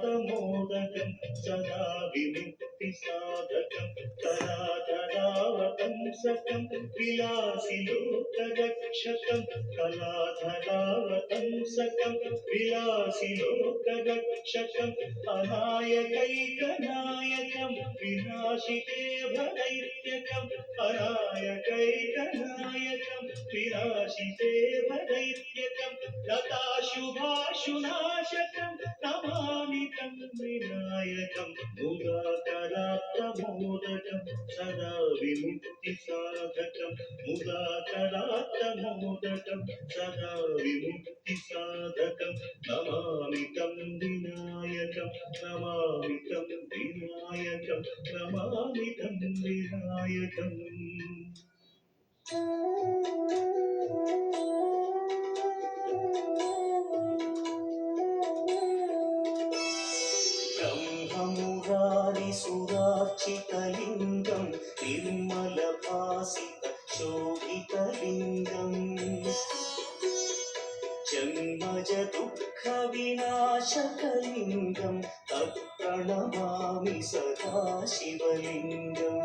कलाधरात्तमोदकं सदा विमुक्तिसाधकं कलाधरावतंसकं विलासिलोकरक्षकं कलाधरावतंसकं विलासिलोकरक्षकं अनायकैकनायकं विनाशिते भदैत्यकं अनायकैकनायकं विनाशिते भदैत्यकं लताशुभाशुनाशकं नमामि तं विनायकं मुदाकरात्तमोदकं सदा विमुक्तिसाधकं मुदाकरात्तमोदकं सदा विमुक्तिसाधकं नमामि तं विनायकं नमामि तं विनायकं नमामि तं विनायकम् ब्रह्ममुरारिसुरार्चितलिङ्गं निर्मलभासितशोभितलिङ्गम् जन्मजदुःखविनाशकलिङ्गं तत्प्रणमामि सदा शिवलिङ्गम्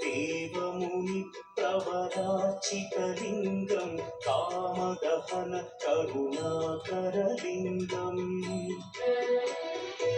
देवमुनिप्रवरार्चितलिङ्गं कामदहन करुणाकरलिङ्गम्